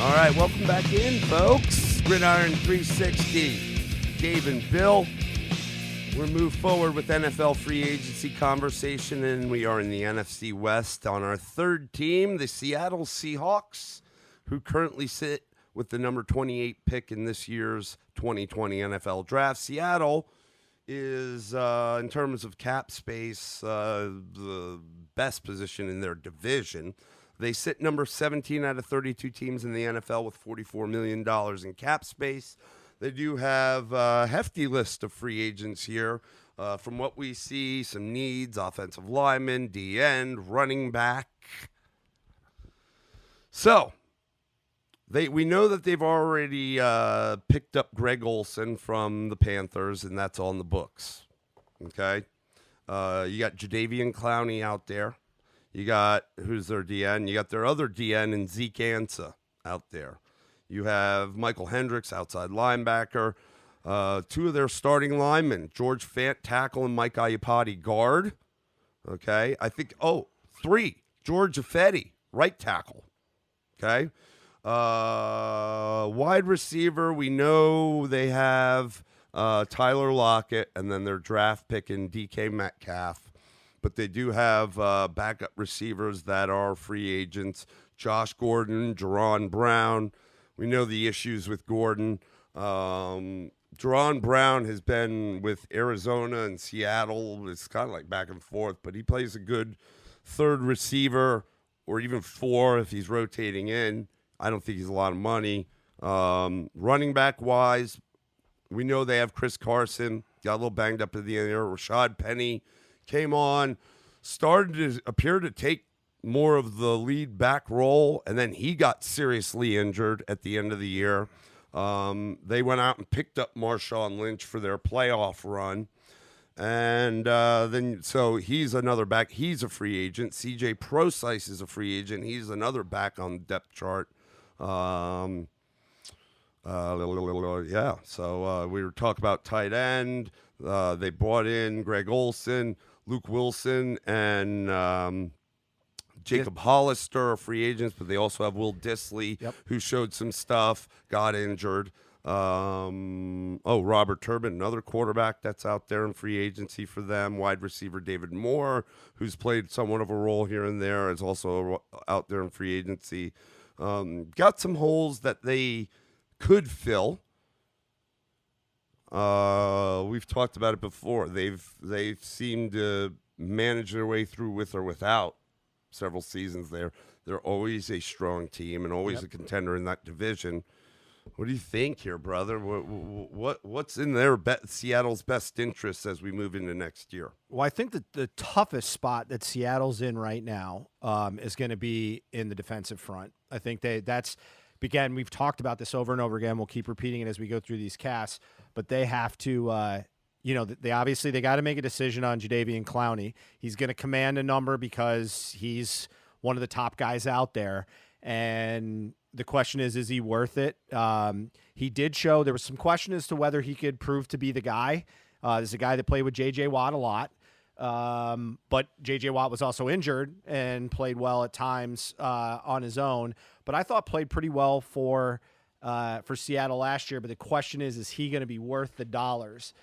All right, welcome back in, folks. Gridiron 360, Dave and Bill. We'll move forward with NFL free agency conversation, and we are in the NFC West on our third team, the Seattle Seahawks, who currently sit with the number 28 pick in this year's 2020 NFL Draft. Seattle is, in terms of cap space, the best position in their division. They sit number 17 out of 32 teams in the NFL with $44 million in cap space. They do have a hefty list of free agents here. From what we see, some needs: offensive lineman, D-end, running back. So, we know that they've already picked up Greg Olsen from the Panthers, and that's on the books. Okay? You got Jadeveon Clowney out there. You got, who's their DN? You got their other DN and Zeke Ansah out there. You have Michael Hendricks, outside linebacker. Two of their starting linemen, George Fant, tackle, and Mike Iupati, guard. Okay. I think, three. George Affetti, right tackle. Okay. Wide receiver, we know they have Tyler Lockett, and then their draft pick in DK Metcalf. But they do have backup receivers that are free agents. Josh Gordon, Jerron Brown. We know the issues with Gordon. Jerron Brown has been with Arizona and Seattle. It's kind of like back and forth, but he plays a good third receiver or even four if he's rotating in. I don't think he's a lot of money. Running back-wise, we know they have Chris Carson. Got a little banged up at the end there. Rashad Penny came on, started to appear to take more of the lead back role, and then he got seriously injured at the end of the year. They went out and picked up Marshawn Lynch for their playoff run. And so he's another back. He's a free agent. CJ Prosise is a free agent. He's another back on the depth chart. So we were talking about tight end. They brought in Greg Olsen, Luke Wilson, and Jacob Hollister are free agents, but they also have Will Dissly, who showed some stuff, got injured. Robert Turbin, another quarterback that's out there in free agency for them. Wide receiver David Moore, who's played somewhat of a role here and there, is also out there in free agency. Got some holes that they could fill. We've talked about it before. They've seemed to manage their way through with or without several seasons there. They're always a strong team and always a contender in that division. What do you think here, brother? What's in Seattle's best interest as we move into next year? Well, I think that the toughest spot that Seattle's in right now is going to be in the defensive front. I think again, we've talked about this over and over again. We'll keep repeating it as we go through these casts, but they have to, they got to make a decision on Jadeveon Clowney. He's going to command a number because he's one of the top guys out there. And the question is he worth it? He did show there was some question as to whether he could prove to be the guy. There's a guy that played with J.J. Watt a lot. But J.J. Watt was also injured and played well at times on his own. But I thought played pretty well for Seattle last year. But the question is he going to be worth the dollars?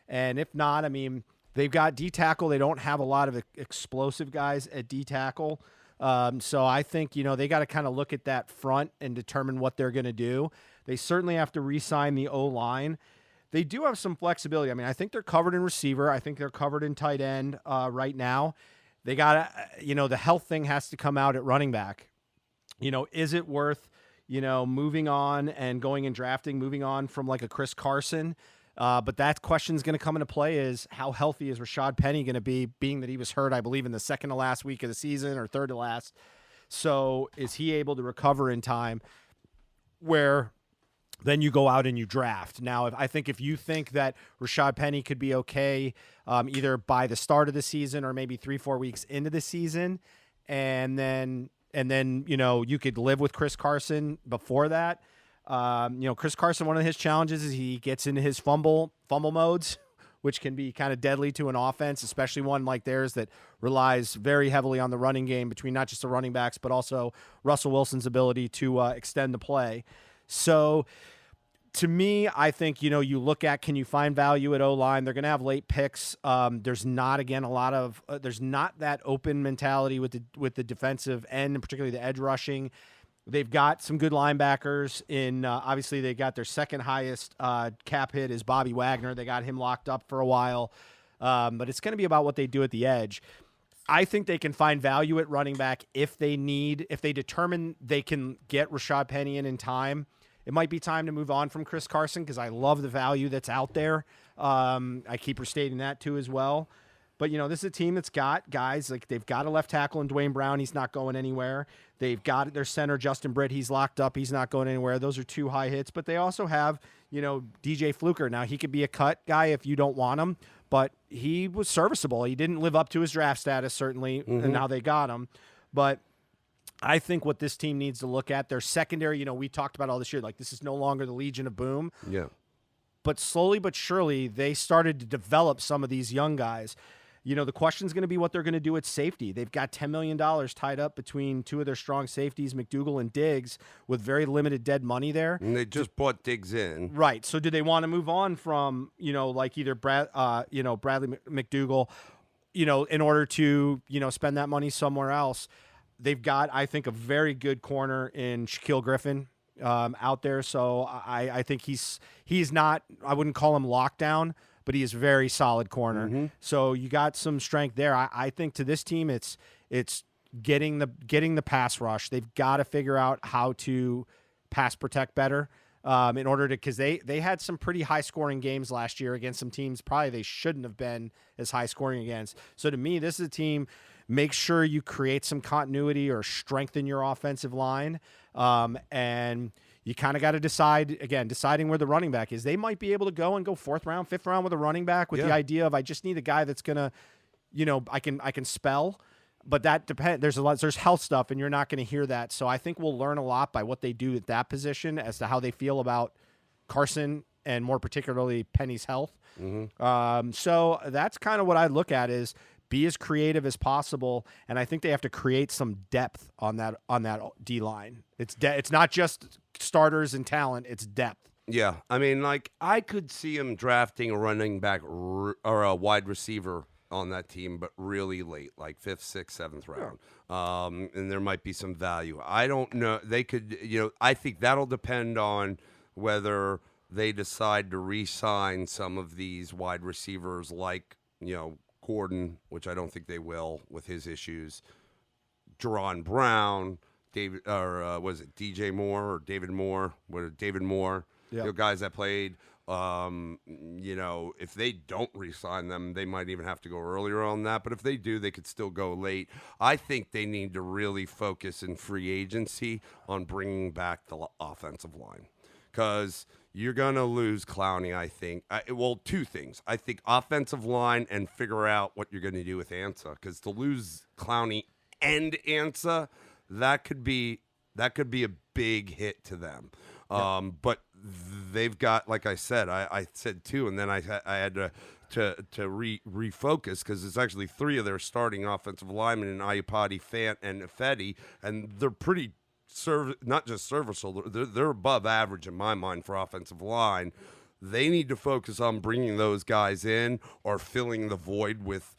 And if not, I mean, they've got D-tackle. They don't have a lot of explosive guys at D-tackle. So I think, they got to kind of look at that front and determine what they're going to do. They certainly have to re-sign the O-line. They do have some flexibility. I mean, I think they're covered in receiver. I think they're covered in tight end right now. They got to, the health thing has to come out at running back. Is it worth, moving on and going and drafting, moving on from like a Chris Carson? But that question's going to come into play is how healthy is Rashad Penny going to be, being that he was hurt, I believe, in the second to last week of the season or third to last. So is he able to recover in time where then you go out and you draft? Now, if you think that Rashad Penny could be okay either by the start of the season or maybe 3-4 weeks into the season, and then you could live with Chris Carson before that. Chris Carson, one of his challenges is he gets into his fumble modes which can be kind of deadly to an offense, especially one like theirs that relies very heavily on the running game between not just the running backs, but also Russell Wilson's ability to extend the play. So to me, I think, you look at, can you find value at O-line? They're going to have late picks. There's not, again, a lot of there's not that open mentality with the defensive end, and particularly the edge rushing. They've got some good linebackers in, obviously they got their second highest cap hit is Bobby Wagner. They got him locked up for a while. But it's going to be about what they do at the edge. I think they can find value at running back if they determine they can get Rashad Penny in time. It might be time to move on from Chris Carson because I love the value that's out there. I keep restating that too as well. But, this is a team that's got guys, like they've got a left tackle in Dwayne Brown. He's not going anywhere. They've got their center, Justin Britt. He's locked up. He's not going anywhere. Those are two high hits. But they also have, DJ Fluker. Now, he could be a cut guy if you don't want him. But he was serviceable. He didn't live up to his draft status, certainly, and now they got him. But I think what this team needs to look at, their secondary, we talked about all this year, like this is no longer the Legion of Boom. Yeah. But slowly but surely, they started to develop some of these young guys. The question's going to be what they're going to do at safety. They've got $10 million tied up between two of their strong safeties, McDougal and Diggs, with very limited dead money there. And they just bought Diggs in. Right. So do they want to move on from, like either Bradley McDougal, in order to, spend that money somewhere else? They've got, I think, a very good corner in Shaquille Griffin out there. So I think he's not, I wouldn't call him lockdown, but he is very solid corner. So you got some strength there. I think to this team, it's getting the pass rush. They've got to figure out how to pass protect better in order to, because they had some pretty high scoring games last year against some teams probably they shouldn't have been as high scoring against. So to me, this is a team. Make sure you create some continuity or strengthen your offensive line, and you kind of got to deciding where the running back is. They might be able to go fourth round, fifth round with a running back with the idea of I just need a guy that's gonna, I can spell, but that depends. There's health stuff, and you're not going to hear that. So I think we'll learn a lot by what they do at that position as to how they feel about Carson and more particularly Penny's health. So that's kind of what I look at is be as creative as possible, and I think they have to create some depth on that D line. It's not just starters and talent; it's depth. Yeah, I mean, like I could see him drafting a running back or a wide receiver on that team, but really late, like 5th, 6th, 7th round. And there might be some value. I don't know. They could, I think that'll depend on whether they decide to re-sign some of these wide receivers, like Gordon, which I don't think they will with his issues. Jerron Brown, David, or was it DJ Moore or David Moore? David Moore? Yep. Guys that played. If they don't re-sign them, they might even have to go earlier on that. But if they do, they could still go late. I think they need to really focus in free agency on bringing back the offensive line because you're going to lose Clowney, I think. Two things. I think offensive line and figure out what you're going to do with Ansa because to lose Clowney and Ansa, that could be a big hit to them. But they've got, like I said, I said two, and then I had to refocus because it's actually 3 of their starting offensive linemen in Iupati, Fant, and Ifedi, and they're pretty not just serviceable, they're above average in my mind for offensive line. They need to focus on bringing those guys in or filling the void with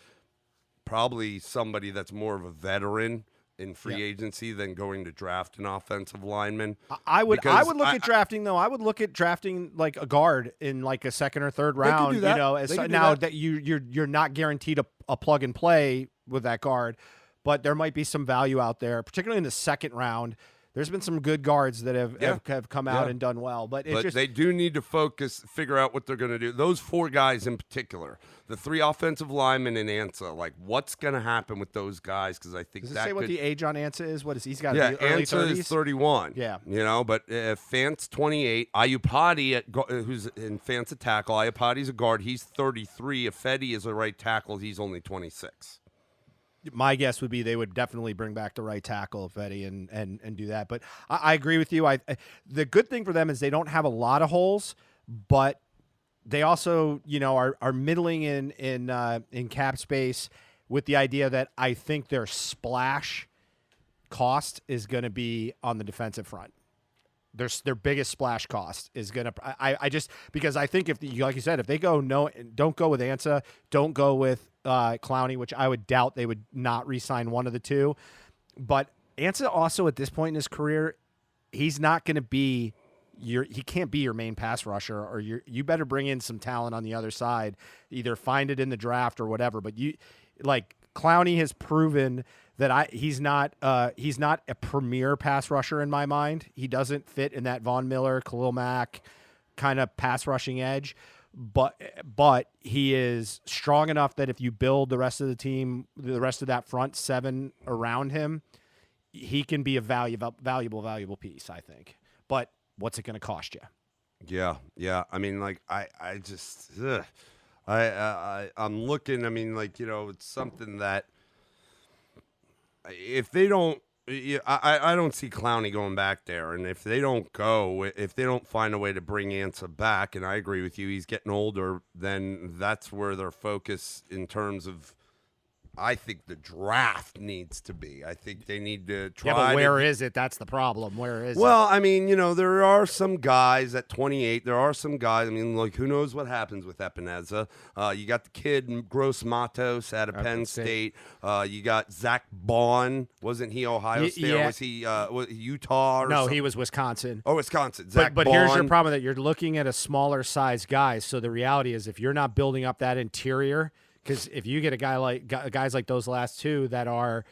probably somebody that's more of a veteran in free agency than going to draft an offensive lineman. I would look at drafting though. I would look at drafting like a guard in like a 2nd or 3rd round. That you're not guaranteed a plug and play with that guard, but there might be some value out there, particularly in the 2nd round. There's been some good guards that have come out and done well, but they do need to figure out what they're going to do. Those 4 guys in particular, the 3 offensive linemen and Ansa, like what's going to happen with those guys? Because I think does it say what the age on Ansa is? What is he's got? Yeah, early Ansa 30s? is 31. Yeah, but Fant's 28. Iupati who's in Fant's a tackle. Iupati's a guard. He's 33. Ifedi is a right tackle. He's only 26. My guess would be they would definitely bring back the right tackle, Eddie, and do that. But I agree with you. The good thing for them is they don't have a lot of holes, but they also, are middling in cap space with the idea that I think their splash cost is going to be on the defensive front. Their biggest splash cost is going to. I just because I think like you said, if they don't go with Ansa, don't go with Clowney, which I would doubt they would not re-sign one of the two. But Ansa also at this point in his career, he's not going to be he can't be your main pass rusher, or you better bring in some talent on the other side, either find it in the draft or whatever. But Clowney has proven that he's not a premier pass rusher in my mind. He doesn't fit in that Von Miller, Khalil Mack kind of pass rushing edge, but he is strong enough that if you build the rest of the team, the rest of that front seven around him, he can be a valuable piece, I think. But what's it going to cost you? Yeah. I mean, I'm looking. I mean, it's something that if they don't, I don't see Clowney going back there. And if they don't find a way to bring Ansa back, and I agree with you, he's getting older, then that's where their focus in terms of, I think the draft needs to be. I think they need to try. Yeah, but where is it? That's the problem. Where is it? Well, I mean, there are some guys at 28. There are some guys. I mean, who knows what happens with Epineza? You got the kid Gross Matos out of Penn State. You got Zach Bond. Wasn't he Ohio State? Yeah. Or was he Utah? No, something? He was Wisconsin. Oh, Wisconsin. Zach but Bond. Here's your problem: that you're looking at a smaller size guy. So the reality is, if you're not building up that interior. Because if you get guys like those last two that are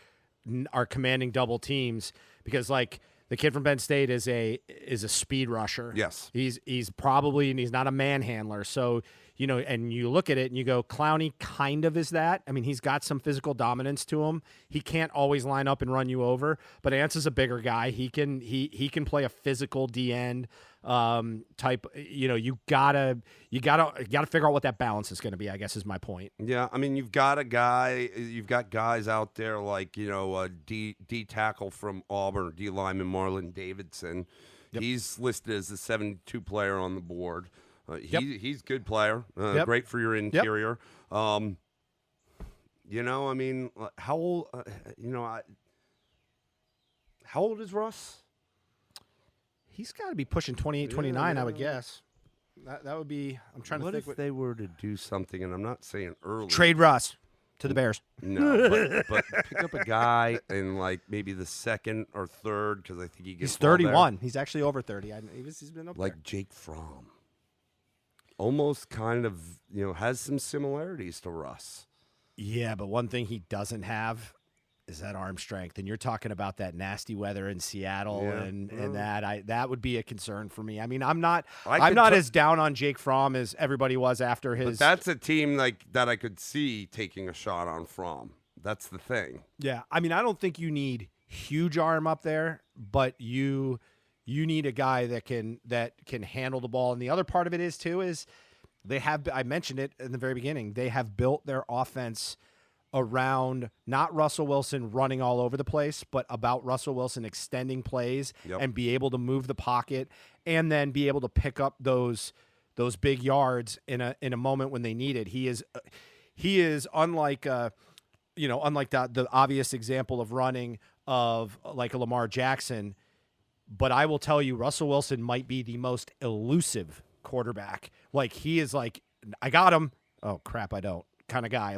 commanding double teams, because the kid from Penn State is a speed rusher. Yes, he's not a manhandler. So and you look at it and you go, Clowney kind of is that. I mean, he's got some physical dominance to him. He can't always line up and run you over, but Ansa's a bigger guy. He can play a physical D end type. You gotta figure out what that balance is going to be, I guess, is my point. Yeah, I mean, you've got guys out there like D tackle from Auburn, D lineman Marlon Davidson. Yep. He's listed as the 72 player on the board. He's a good player, great for your interior. Yep. I mean, how old? How old is Russ? He's got to be pushing 28, 29, I would guess. That would be. I'm trying to think. What if they were to do something, and I'm not saying early. Trade Russ to the Bears. No, but pick up a guy in maybe the second or third, because I think he gets. He's 31. He's actually over 30. He's been up there. Jake Fromm. Almost kind of, has some similarities to Russ. Yeah, but one thing he doesn't have is that arm strength. And you're talking about that nasty weather in Seattle and that would be a concern for me. I mean, I'm not as down on Jake Fromm as everybody was after his. But that's a team that I could see taking a shot on Fromm. That's the thing. Yeah, I mean, I don't think you need huge arm up there, but you need a guy that can handle the ball. And the other part of it is I mentioned it in the very beginning, they have built their offense around not Russell Wilson running all over the place, but about Russell Wilson extending plays and be able to move the pocket and then be able to pick up those big yards in a moment when they need it. He is unlike unlike the obvious example of running of like a Lamar Jackson. But I will tell you, Russell Wilson might be the most elusive quarterback. He is I got him. Oh crap, I don't. Kind of guy.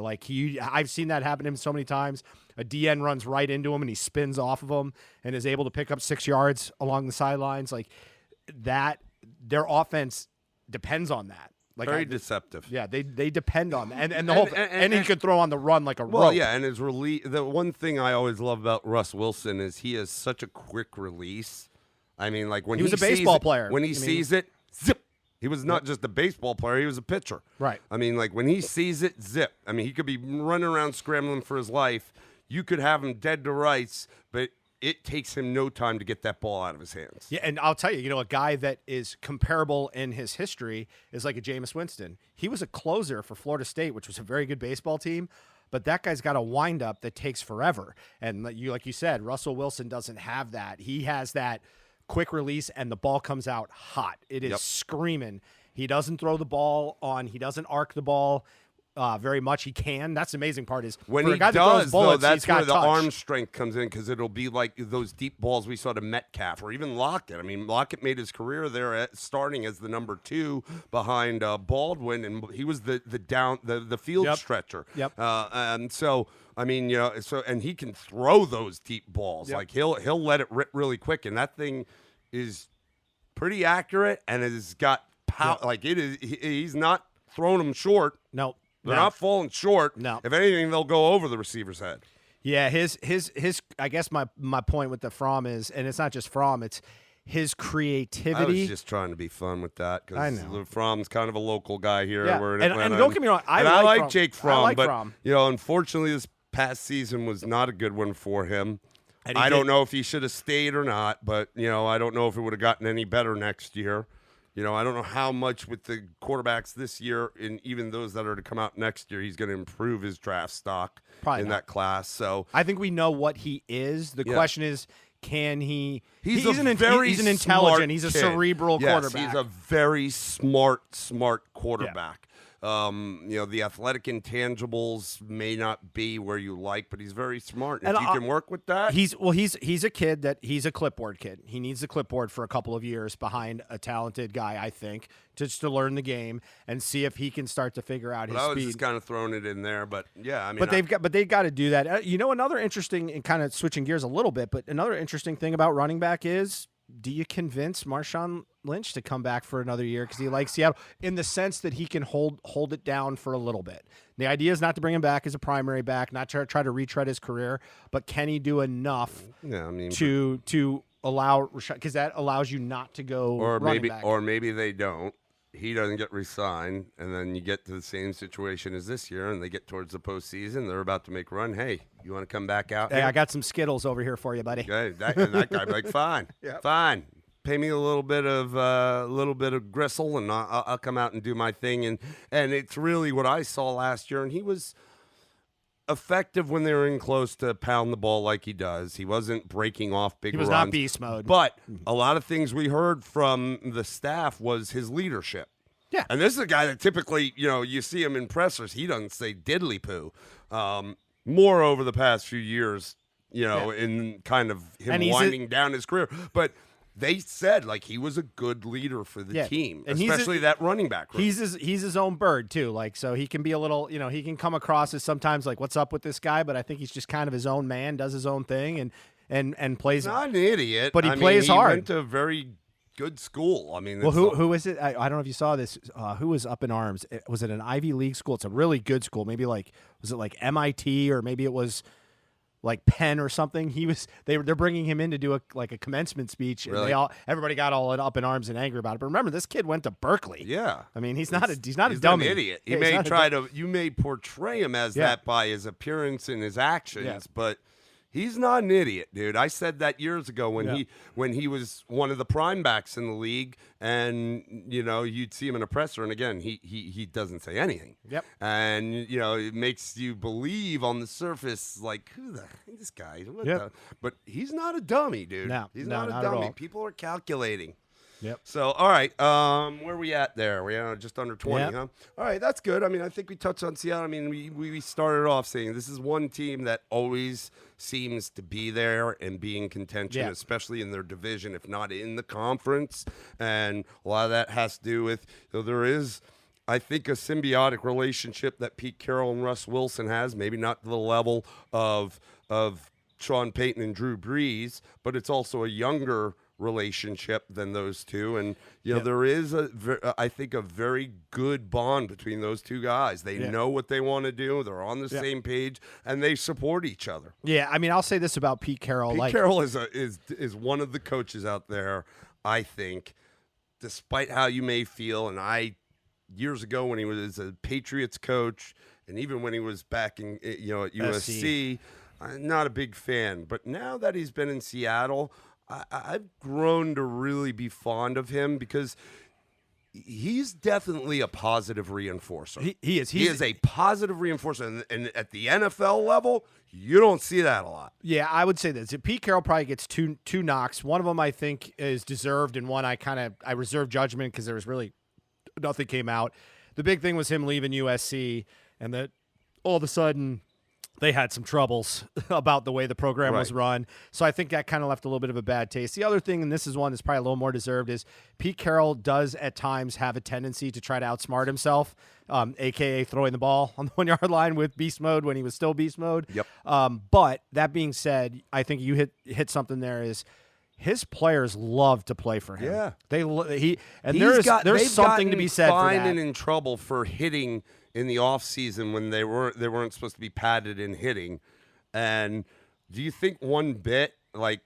I've seen that happen to him so many times. A DN runs right into him and he spins off of him and is able to pick up 6 yards along the sidelines. That, their offense depends on that. Very deceptive. Yeah, they depend on that. And he could throw on the run like a rope. Well, yeah, and his release. The one thing I always love about Russ Wilson is he has such a quick release. I mean, when he was a baseball player. When he sees it, zip. He was not just a baseball player; he was a pitcher. Right. I mean, when he sees it, zip. I mean, he could be running around scrambling for his life. You could have him dead to rights, but it takes him no time to get that ball out of his hands. Yeah, and I'll tell you, a guy that is comparable in his history is like a Jameis Winston. He was a closer for Florida State, which was a very good baseball team, but that guy's got a windup that takes forever. And like you said, Russell Wilson doesn't have that. He has that quick release, and the ball comes out hot. It is screaming. He doesn't throw the ball on. He doesn't arc the ball very much. He can. That's the amazing part is when for he a guy that does, throws bullets, though, that's he's got where the touch. arm strength comes in because it'll be like those deep balls we saw to Metcalf or even Lockett. I mean, Lockett made his career there starting as the number 2 behind Baldwin, and he was the field stretcher. Yep. And so, I mean, and he can throw those deep balls. Yep. Like he'll let it rip really quick, and that thing is pretty accurate and it has got power. Yep. Like it is, he's not throwing them short. No. They're not falling short. No. If anything, they'll go over the receiver's head. Yeah, his I guess my point with the Fromm is, and it's not just Fromm, it's his I creativity. was just trying to be fun with that I because know. Fromm's kind of a local guy here. Yeah. We're in And Atlanta, don't get me wrong, I like Fromm. Jake I Fromm, like but Fromm. unfortunately, this past season was not a good one for him. And he I don't did- know if he should have stayed or not, but I don't know if it would have gotten any better next year. I don't know how much with the quarterbacks this year and even those that are to come out next year, he's going to improve his draft stock Probably in not. that class. So I think we know what he is. The question is, can he? He's an very intelligent. smart He's a kid. cerebral Yes, quarterback. He's a very smart quarterback. The athletic intangibles may not be where you like, but he's very smart. And And if you can work with that, He's a kid that he's a clipboard kid. He needs the clipboard for a couple of years behind a talented guy, I think, just to learn the game and see if he can start to figure out his I was speed. just kind of throwing it in there, but yeah, I mean, But they've got to do that. Another interesting, and kind of switching gears a little bit, but another interesting thing about running back is, do you convince Marshawn Lynch to come back for another year because he likes Seattle in the sense that he can hold it down for a little bit? The idea is not to bring him back as a primary back, not to try to retread his career, but can he do enough to allow Rashad, because that allows you not to go running back. Or maybe they don't. He doesn't get re-signed, and then you get to the same situation as this year, and they get towards the postseason. They're about to make a run. Hey, you want to come back out? Hey, here? I got some Skittles over here for you, buddy. Okay, that guy be like, fine, fine. Pay me a little bit of gristle, and I'll come out and do my thing. And it's really what I saw last year. And he was effective when they were in close to pound the ball like he does. He wasn't breaking off big runs. He was not beast mode. But a lot of things we heard from the staff was his leadership. Yeah. And this is a guy that typically, you see him in pressers. He doesn't say diddly poo. More over the past few years, in kind of him winding down his career. But they said he was a good leader for the team, and especially that running back room. He's his own bird too, so he can be a little, he can come across as sometimes what's up with this guy, but I think he's just kind of his own man, does his own thing, and plays. He's not an idiot, but he plays hard. He went to a very good school. I mean, well, who is it? I don't know if you saw this. Who was up in arms? Was it an Ivy League school? It's a really good school. Maybe was it MIT, or maybe it was Penn or something. They're bringing him in to do a commencement speech, and really? everybody got all up in arms and angry about it. But remember, this kid went to Berkeley. Yeah, I mean, he's not a dummy. Not an idiot. You may portray him as that by his appearance and his actions, but he's not an idiot, dude. I said that years ago when he was one of the prime backs in the league, and you'd see him in a presser, and again he doesn't say anything. Yep. And it makes you believe on the surface who the this guy? But he's not a dummy, dude. No, he's not a at dummy. all. People are calculating. Yep. So, all right, where are we at there? We're just under 20, Yep. huh? All right, that's good. I mean, I think we touched on Seattle. I mean, we started off saying this is one team that always seems to be there and be in contention, especially in their division, if not in the conference. And a lot of that has to do with there is, I think, a symbiotic relationship that Pete Carroll and Russ Wilson has, maybe not to the level of Sean Payton and Drew Brees, but it's also a younger relationship than those two, and there is I think a very good bond between those two guys. They know what they want to do, they're on the same page, and they support each other. I mean, I'll say this about Pete Carroll. Pete Carroll is one of the coaches out there, I think, despite how you may feel, and years ago when he was a Patriots coach, and even when he was back in at USC, I'm not a big fan, but now that he's been in Seattle, I've grown to really be fond of him because he's definitely a positive reinforcer. He is. He is a positive reinforcer, and at the NFL level, you don't see that a lot. Yeah, I would say this. Pete Carroll probably gets two knocks. One of them I think is deserved, and one I reserve judgment because there was really nothing came out. The big thing was him leaving USC, and that all of a sudden they had some troubles about the way the program was run. So I think that kind of left a little bit of a bad taste. The other thing, and this is one that's probably a little more deserved, is Pete Carroll does at times have a tendency to try to outsmart himself, a.k.a. throwing the ball on the 1-yard line with beast mode when he was still beast mode. Yep. But that being said, I think you hit something there is his players love to play for him. Yeah. There's something to be said for fined that. and in trouble for hitting in the offseason when they weren't supposed to be padded in hitting. And do you think one bit, like,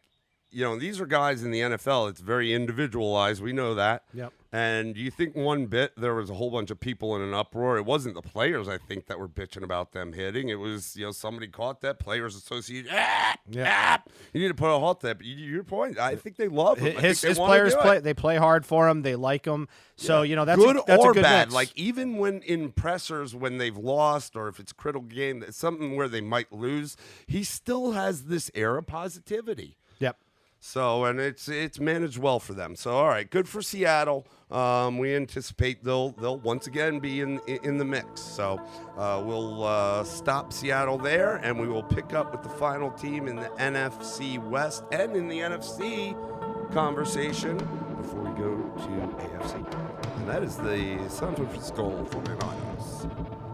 these are guys in the NFL, it's very individualized, we know that. Yep. And do you think one bit there was a whole bunch of people in an uproar? It wasn't the players, I think, that were bitching about them hitting. It was, somebody caught that, Players Association, you need to put a halt to that. But your point, I think they love him. His players play hard for him. They like him. So, that's good that's or a good bad. mix. Like, even when in pressers, when they've lost, or if it's a critical game, something where they might lose, he still has this air of positivity. Yep. So, and it's managed well for them. So, all right, good for Seattle. We anticipate they'll once again be in the mix. So, we'll stop Seattle there, and we will pick up with the final team in the NFC West and in the NFC conversation before we go to AFC. And that is the San Francisco 49ers.